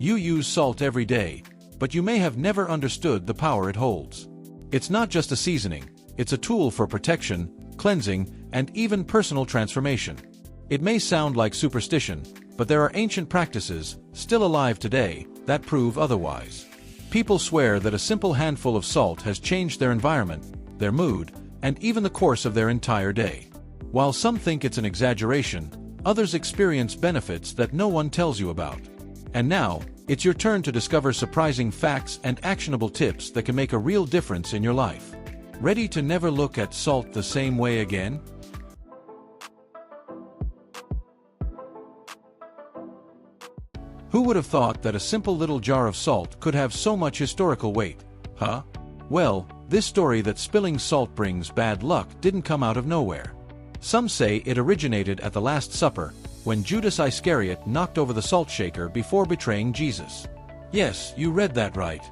You use salt every day, but you may have never understood the power it holds. It's not just a seasoning, it's a tool for protection, cleansing, and even personal transformation. It may sound like superstition, but there are ancient practices, still alive today, that prove otherwise. People swear that a simple handful of salt has changed their environment, their mood, and even the course of their entire day. While some think it's an exaggeration, others experience benefits that no one tells you about. And now, it's your turn to discover surprising facts and actionable tips that can make a real difference in your life. Ready to never look at salt the same way again? Who would have thought that a simple little jar of salt could have so much historical weight, huh? Well, this story that spilling salt brings bad luck didn't come out of nowhere. Some say it originated at the Last Supper, when Judas Iscariot knocked over the salt shaker before betraying Jesus. Yes, you read that right.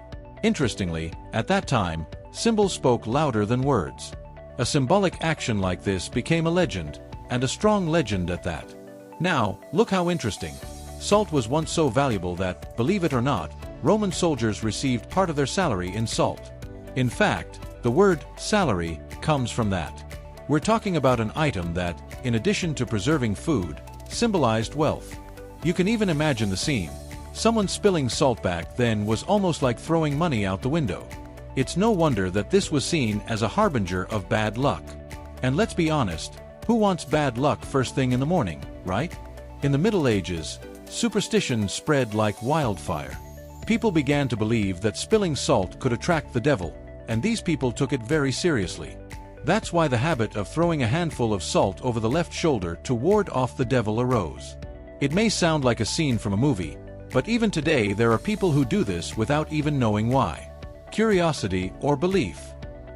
Interestingly, at that time, symbols spoke louder than words. A symbolic action like this became a legend, and a strong legend at that. Now, look how interesting. Salt was once so valuable that, believe it or not, Roman soldiers received part of their salary in salt. In fact, the word salary comes from that. We're talking about an item that, in addition to preserving food, symbolized wealth. You can even imagine the scene. Someone spilling salt back then was almost like throwing money out the window. It's no wonder that this was seen as a harbinger of bad luck. And let's be honest, who wants bad luck first thing in the morning, right? In the Middle Ages, superstition spread like wildfire. People began to believe that spilling salt could attract the devil, and these people took it very seriously. That's why the habit of throwing a handful of salt over the left shoulder to ward off the devil arose. It may sound like a scene from a movie, but even today there are people who do this without even knowing why. Curiosity or belief?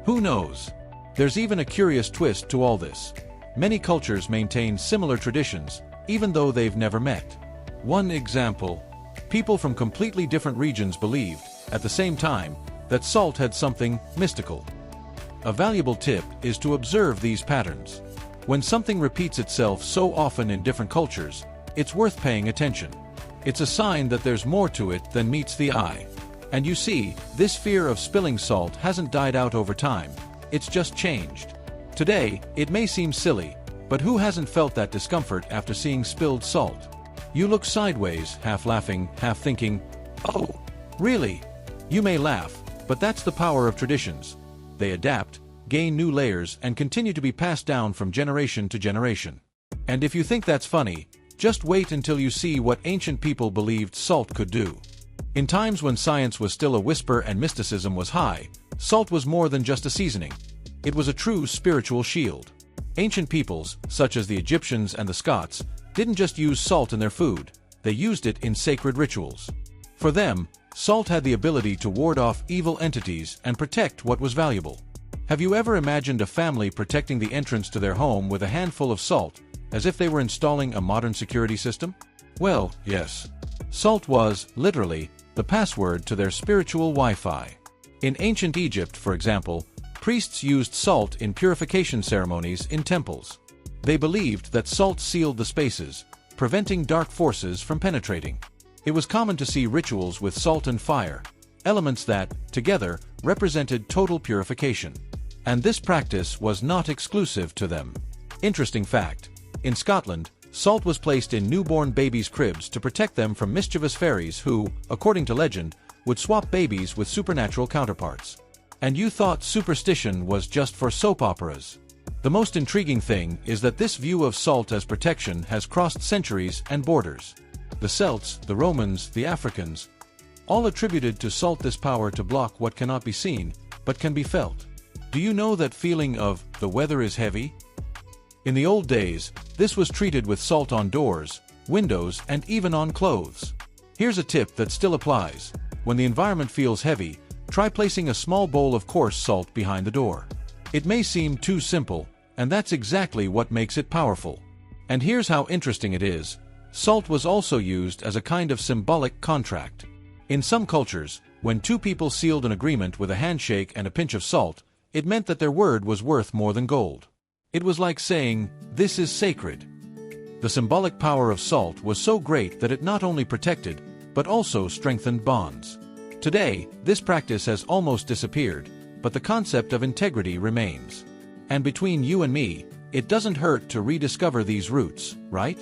Who knows? There's even a curious twist to all this. Many cultures maintain similar traditions, even though they've never met. One example: people from completely different regions believed, at the same time, that salt had something mystical. A valuable tip is to observe these patterns. When something repeats itself so often in different cultures, it's worth paying attention. It's a sign that there's more to it than meets the eye. And you see, this fear of spilling salt hasn't died out over time, it's just changed. Today, it may seem silly, but who hasn't felt that discomfort after seeing spilled salt? You look sideways, half laughing, half thinking, "Oh, really?" You may laugh, but that's the power of traditions. They adapt, gain new layers, and continue to be passed down from generation to generation. And if you think that's funny, just wait until you see what ancient people believed salt could do. In times when science was still a whisper and mysticism was high, salt was more than just a seasoning. It was a true spiritual shield. Ancient peoples, such as the Egyptians and the Scots, didn't just use salt in their food, they used it in sacred rituals. For them, salt had the ability to ward off evil entities and protect what was valuable. Have you ever imagined a family protecting the entrance to their home with a handful of salt, as if they were installing a modern security system? Well, yes. Salt was, literally, the password to their spiritual Wi-Fi. In ancient Egypt, for example, priests used salt in purification ceremonies in temples. They believed that salt sealed the spaces, preventing dark forces from penetrating. It was common to see rituals with salt and fire, elements that, together, represented total purification. And this practice was not exclusive to them. Interesting fact: in Scotland, salt was placed in newborn babies' cribs to protect them from mischievous fairies who, according to legend, would swap babies with supernatural counterparts. And you thought superstition was just for soap operas. The most intriguing thing is that this view of salt as protection has crossed centuries and borders. The Celts, the Romans, the Africans, all attributed to salt this power to block what cannot be seen, but can be felt. Do you know that feeling of, the weather is heavy? In the old days, this was treated with salt on doors, windows, and even on clothes. Here's a tip that still applies. When the environment feels heavy, try placing a small bowl of coarse salt behind the door. It may seem too simple, and that's exactly what makes it powerful. And here's how interesting it is. Salt was also used as a kind of symbolic contract. In some cultures, when two people sealed an agreement with a handshake and a pinch of salt, it meant that their word was worth more than gold. It was like saying, "This is sacred." The symbolic power of salt was so great that it not only protected, but also strengthened bonds. Today, this practice has almost disappeared, but the concept of integrity remains. And between you and me, it doesn't hurt to rediscover these roots, right?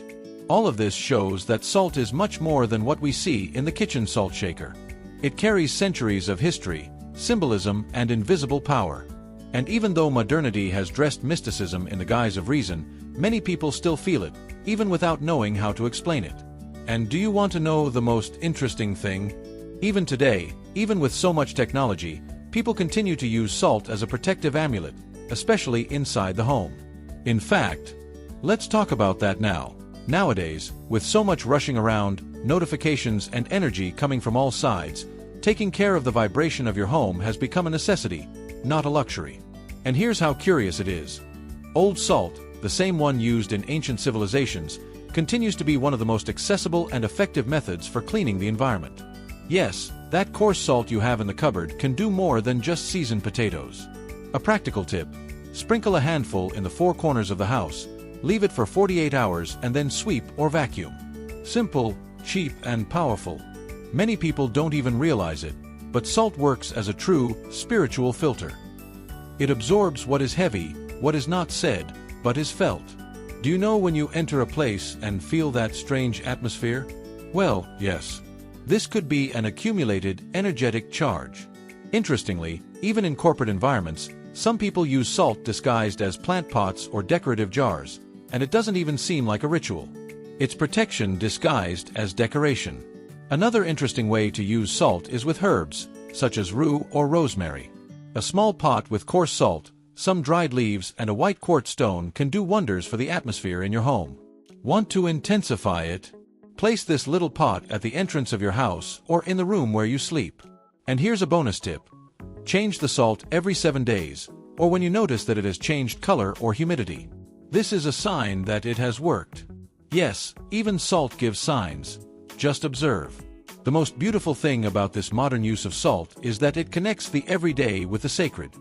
All of this shows that salt is much more than what we see in the kitchen salt shaker. It carries centuries of history, symbolism, and invisible power. And even though modernity has dressed mysticism in the guise of reason, many people still feel it, even without knowing how to explain it. And do you want to know the most interesting thing? Even today, even with so much technology, people continue to use salt as a protective amulet, especially inside the home. In fact, let's talk about that now. Nowadays, with so much rushing around, notifications and energy coming from all sides, taking care of the vibration of your home has become a necessity, not a luxury. And here's how curious it is. Old salt, the same one used in ancient civilizations, continues to be one of the most accessible and effective methods for cleaning the environment. Yes, that coarse salt you have in the cupboard can do more than just season potatoes. A practical tip: sprinkle a handful in the four corners of the house, leave it for 48 hours and then sweep or vacuum. Simple, cheap, and powerful. Many people don't even realize it, but salt works as a true, spiritual filter. It absorbs what is heavy, what is not said, but is felt. Do you know when you enter a place and feel that strange atmosphere? Well, yes. This could be an accumulated, energetic charge. Interestingly, even in corporate environments, some people use salt disguised as plant pots or decorative jars, and it doesn't even seem like a ritual. It's protection disguised as decoration. Another interesting way to use salt is with herbs, such as rue or rosemary. A small pot with coarse salt, some dried leaves, and a white quartz stone can do wonders for the atmosphere in your home. Want to intensify it? Place this little pot at the entrance of your house or in the room where you sleep. And here's a bonus tip. Change the salt every 7 days, or when you notice that it has changed color or humidity. This is a sign that it has worked. Yes, even salt gives signs. Just observe. The most beautiful thing about this modern use of salt is that it connects the everyday with the sacred.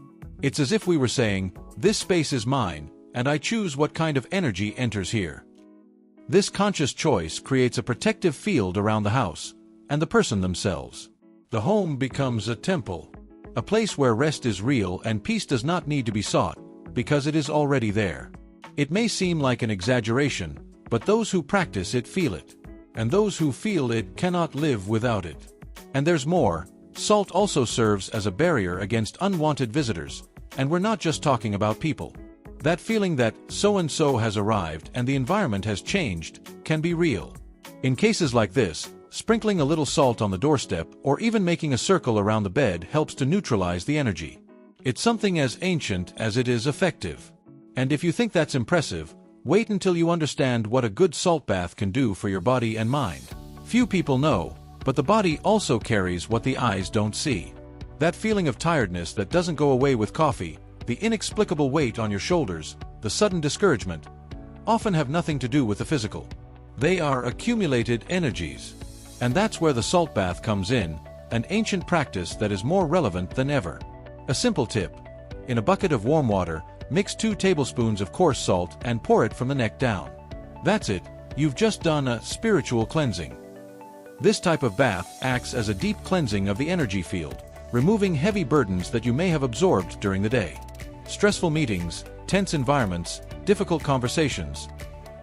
It's as if we were saying, this space is mine, and I choose what kind of energy enters here. This conscious choice creates a protective field around the house, and the person themselves. The home becomes a temple, a place where rest is real and peace does not need to be sought, because it is already there. It may seem like an exaggeration, but those who practice it feel it. And those who feel it cannot live without it. And there's more. Salt also serves as a barrier against unwanted visitors, and we're not just talking about people. That feeling that so-and-so has arrived and the environment has changed can be real. In cases like this, sprinkling a little salt on the doorstep or even making a circle around the bed helps to neutralize the energy. It's something as ancient as it is effective. And if you think that's impressive, wait until you understand what a good salt bath can do for your body and mind. Few people know, but the body also carries what the eyes don't see. That feeling of tiredness that doesn't go away with coffee, the inexplicable weight on your shoulders, the sudden discouragement, often have nothing to do with the physical. They are accumulated energies. And that's where the salt bath comes in, an ancient practice that is more relevant than ever. A simple tip. In a bucket of warm water, mix 2 tablespoons of coarse salt and pour it from the neck down. That's it, you've just done a spiritual cleansing. This type of bath acts as a deep cleansing of the energy field, removing heavy burdens that you may have absorbed during the day. Stressful meetings, tense environments, difficult conversations.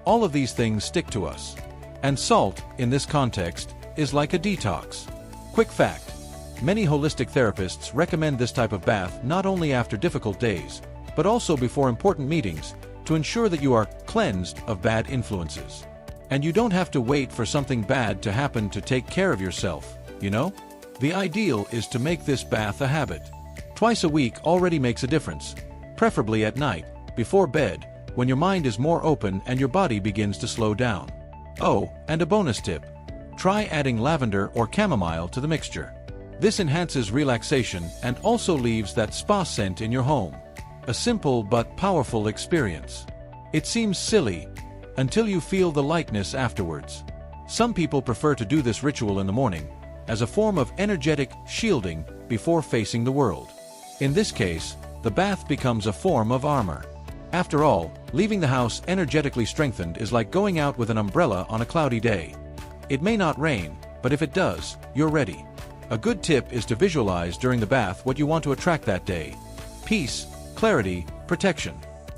All of these things stick to us. And salt, in this context, is like a detox. Quick fact. Many holistic therapists recommend this type of bath not only after difficult days, but also before important meetings, to ensure that you are cleansed of bad influences. And you don't have to wait for something bad to happen to take care of yourself, you know? The ideal is to make this bath a habit. Twice a week already makes a difference, preferably at night, before bed, when your mind is more open and your body begins to slow down. Oh, and a bonus tip. Try adding lavender or chamomile to the mixture. This enhances relaxation and also leaves that spa scent in your home. A simple but powerful experience. It seems silly, until you feel the lightness afterwards. Some people prefer to do this ritual in the morning, as a form of energetic shielding before facing the world. In this case, the bath becomes a form of armor. After all, leaving the house energetically strengthened is like going out with an umbrella on a cloudy day. It may not rain, but if it does, you're ready. A good tip is to visualize during the bath what you want to attract that day. Peace, clarity, protection.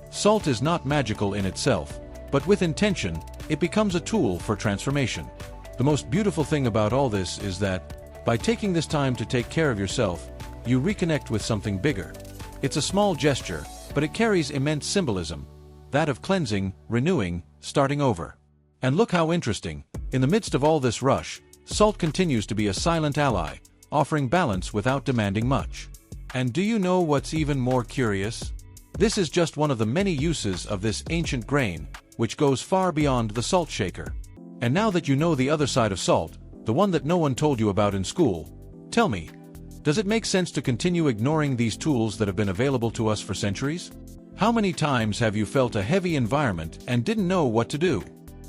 Salt is not magical in itself, but with intention, it becomes a tool for transformation. The most beautiful thing about all this is that, by taking this time to take care of yourself, you reconnect with something bigger. It's a small gesture, but it carries immense symbolism, that of cleansing, renewing, starting over. And look how interesting, in the midst of all this rush, salt continues to be a silent ally, offering balance without demanding much. And do you know what's even more curious? This is just one of the many uses of this ancient grain, which goes far beyond the salt shaker. And now that you know the other side of salt, the one that no one told you about in school, tell me, does it make sense to continue ignoring these tools that have been available to us for centuries? How many times have you felt a heavy environment and didn't know what to do?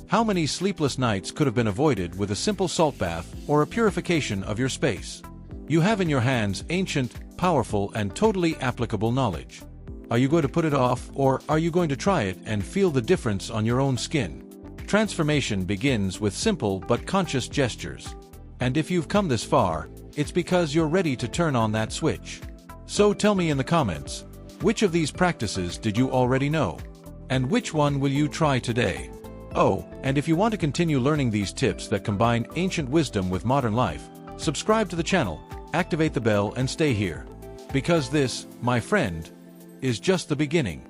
How many sleepless nights could have been avoided with a simple salt bath or a purification of your space? You have in your hands ancient, powerful, and totally applicable knowledge. Are you going to put it off, or are you going to try it and feel the difference on your own skin? Transformation begins with simple but conscious gestures. And if you've come this far, it's because you're ready to turn on that switch. So tell me in the comments, which of these practices did you already know? And which one will you try today? Oh, and if you want to continue learning these tips that combine ancient wisdom with modern life, subscribe to the channel, activate the bell, and stay here. Because this, my friend, is just the beginning.